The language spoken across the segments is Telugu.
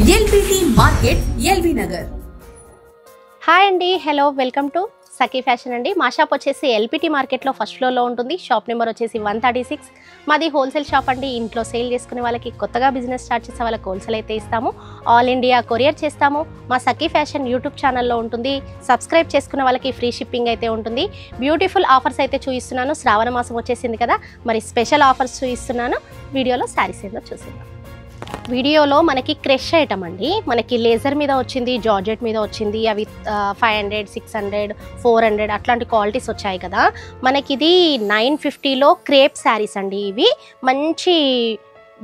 LBT market LB Nagar. Hi అండి, hello, welcome to Sakhi fashion అండి. మా షాప్ వచ్చేసి ఎల్పిటి మార్కెట్లో ఫస్ట్ ఫ్లోర్లో ఉంటుంది. షాప్ నెంబర్ వచ్చేసి 136. మాది హోల్సేల్ షాప్ అండి. ఇంట్లో సేల్ చేసుకునే వాళ్ళకి, కొత్తగా బిజినెస్ స్టార్ట్ చేసే వాళ్ళకి హోల్సేల్ అయితే ఇస్తాము. ఆల్ ఇండియా కొరియర్ చేస్తాము. మా సఖీ ఫ్యాషన్ యూట్యూబ్ ఛానల్లో ఉంటుంది. సబ్స్క్రైబ్ చేసుకునే వాళ్ళకి ఫ్రీ షిప్పింగ్ అయితే ఉంటుంది. బ్యూటిఫుల్ ఆఫర్స్ అయితే చూపిస్తున్నాను. శ్రావణ మాసం వచ్చేసింది కదా, మరి స్పెషల్ ఆఫర్స్ చూపిస్తున్నాను. వీడియోలో శారీస్ ఏదో చూసిద్దాం. వీడియోలో మనకి క్రష్ ఐటమ్ అండి. మనకి లేజర్ మీద వచ్చింది, జార్జెట్ మీద వచ్చింది. అవి 500, 600, 400 అట్లాంటి క్వాలిటీస్ వచ్చాయి కదా. మనకి ఇది 950లో క్రేప్ శారీస్ అండి. ఇవి మంచి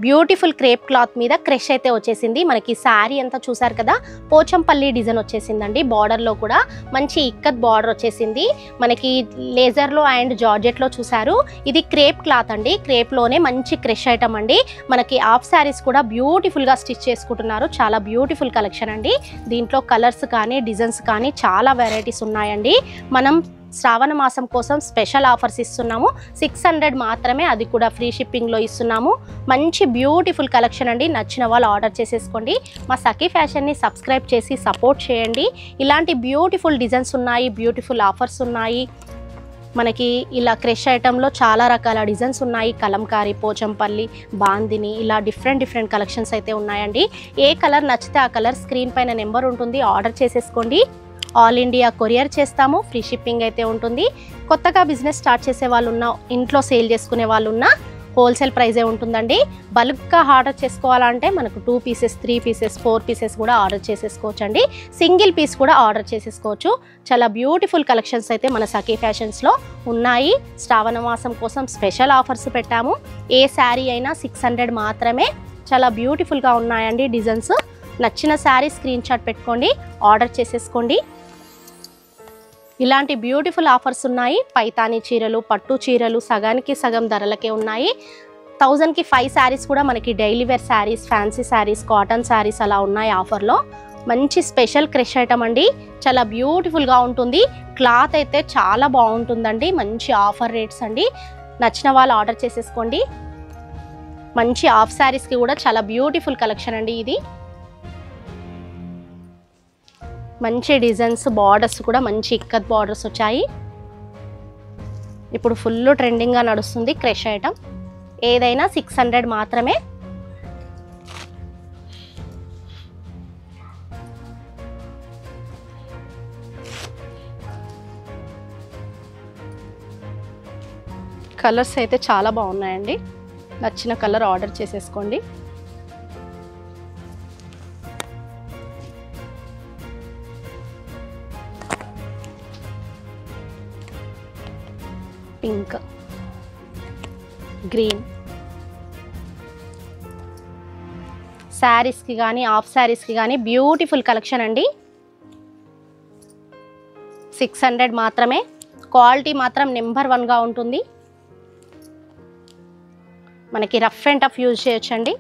బ్యూటిఫుల్ క్రేప్ క్లాత్ మీద క్రష్ అయితే వచ్చేసింది. మనకి శారీ అంతా చూసారు కదా, పోచంపల్లి డిజైన్ వచ్చేసిందండి. బార్డర్లో కూడా మంచి ఇక్కత్ బార్డర్ వచ్చేసింది. మనకి లేజర్లో అండ్ జార్జెట్లో చూసారు. ఇది క్రేప్ క్లాత్ అండి. క్రేప్లోనే మంచి క్రష్ ఐటమ్ అండి. మనకి హాఫ్ శారీస్ కూడా బ్యూటిఫుల్గా స్టిచ్ చేసుకుంటున్నారు. చాలా బ్యూటిఫుల్ కలెక్షన్ అండి. దీంట్లో కలర్స్ కానీ డిజైన్స్ కానీ చాలా వెరైటీస్ ఉన్నాయండి. మనం శ్రావణ మాసం కోసం స్పెషల్ ఆఫర్స్ ఇస్తున్నాము. 600 మాత్రమే, అది కూడా ఫ్రీ షిప్పింగ్లో ఇస్తున్నాము. మంచి బ్యూటిఫుల్ కలెక్షన్ అండి. నచ్చిన వాళ్ళు ఆర్డర్ చేసేసుకోండి. మా సఖీ ఫ్యాషన్ని సబ్స్క్రైబ్ చేసి సపోర్ట్ చేయండి. ఇలాంటి బ్యూటిఫుల్ డిజైన్స్ ఉన్నాయి, బ్యూటిఫుల్ ఆఫర్స్ ఉన్నాయి. మనకి ఇలా క్రష్ ఐటెంలో చాలా రకాల డిజైన్స్ ఉన్నాయి. కలంకారీ, పోచంపల్లి, బాందిని, ఇలా డిఫరెంట్ కలెక్షన్స్ అయితే ఉన్నాయండి. ఏ కలర్ నచ్చితే ఆ కలర్ స్క్రీన్ పైన నెంబర్ ఉంటుంది, ఆర్డర్ చేసేసుకోండి. ఆల్ ఇండియా కొరియర్ చేస్తాము. ఫ్రీ షిప్పింగ్ అయితే ఉంటుంది. కొత్తగా బిజినెస్ స్టార్ట్ చేసే వాళ్ళు ఉన్న, ఇంట్లో సేల్ చేసుకునే వాళ్ళు ఉన్న హోల్సేల్ ప్రైజే ఉంటుందండి. బల్క్గా ఆర్డర్ చేసుకోవాలంటే మనకు 2 pieces, 3 pieces, 4 pieces కూడా ఆర్డర్ చేసేసుకోవచ్చు అండి. సింగిల్ పీస్ కూడా ఆర్డర్ చేసేసుకోవచ్చు. చాలా బ్యూటిఫుల్ కలెక్షన్స్ అయితే మన సఖీ ఫ్యాషన్స్లో ఉన్నాయి. శ్రావణ మాసం కోసం స్పెషల్ ఆఫర్స్ పెట్టాము. ఏ శారీ అయినా 600 మాత్రమే. చాలా బ్యూటిఫుల్గా ఉన్నాయండి డిజైన్స్. నచ్చిన శారీ స్క్రీన్ షాట్ పెట్టుకోండి, ఆర్డర్ చేసేసుకోండి. ఇలాంటి బ్యూటిఫుల్ ఆఫర్స్ ఉన్నాయి. పైతానీ చీరలు, పట్టు చీరలు సగానికి సగం ధరలకే ఉన్నాయి. 1000కి 5 శారీస్ కూడా మనకి daily wear saris, fancy saris, cotton saris అలా ఉన్నాయి ఆఫర్లో. మంచి స్పెషల్ క్రష్ ఐటమ్ అండి. చాలా బ్యూటిఫుల్గా ఉంటుంది. క్లాత్ అయితే చాలా బాగుంటుందండి. మంచి ఆఫర్ రేట్స్ అండి. నచ్చిన వాళ్ళు ఆర్డర్ చేసేసుకోండి. మంచి హాఫ్ శారీస్కి కూడా చాలా బ్యూటిఫుల్ కలెక్షన్ అండి ఇది. మంచి డిజైన్స్, బార్డర్స్ కూడా మంచి ఇక్కత్ బార్డర్స్ వచ్చాయి. ఇప్పుడు ఫుల్ ట్రెండింగ్గా నడుస్తుంది క్రష్ ఐటమ్. ఏదైనా 600 మాత్రమే. కలర్స్ అయితే చాలా బాగున్నాయండి. నచ్చిన కలర్ ఆర్డర్ చేసేసుకోండి. పింక్, గ్రీన్ శారీస్కి కానీ హాఫ్ శారీస్కి కానీ బ్యూటిఫుల్ కలెక్షన్ అండి. 600 మాత్రమే. క్వాలిటీ మాత్రం నెంబర్ 1గా ఉంటుంది. మనకి రఫ్ అండ్ టఫ్ యూజ్ చేయొచ్చండి.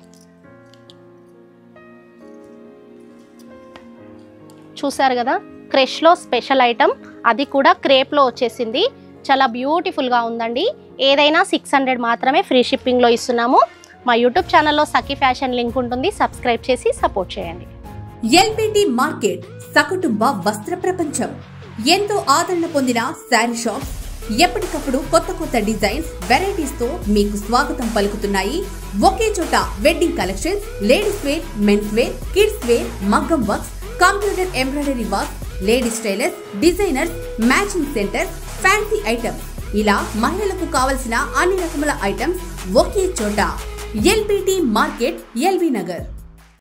చూసారు కదా, క్రష్లో స్పెషల్ ఐటమ్, అది కూడా క్రేప్లో వచ్చేసింది. చాలా బ్యూటిఫుల్గా ఉందండి. ఏదైనా 600 మాత్రమే. ఫ్రీ షిప్పింగ్లో ఇస్తున్నాము. మా యూట్యూబ్ ఛానల్లో సఖీ ఫ్యాషన్ లింక్ ఉంటుంది, సబ్స్క్రైబ్ చేసి సపోర్ట్ చేయండి. LBT మార్కెట్ సకుటుంబ వస్త్ర ప్రపంచం. ఎంతో ఆదరణ పొందిన శారీ షాప్స్ ఎప్పటికప్పుడు కొత్త డిజైన్స్, వెరైటీస్ తో మీకు స్వాగతం పలుకుతున్నాయి. ఒకే చోట wedding collections, ladies wear, men's wear, kids wear, మగ్గం works, computer embroidery work, ladies tailors, designers, matching centre, fancy items, ఇలా మహిళలకు కావలసిన అన్ని రకముల ఐటమ్స్ ఒకే చోట. LBT market LB Nagar.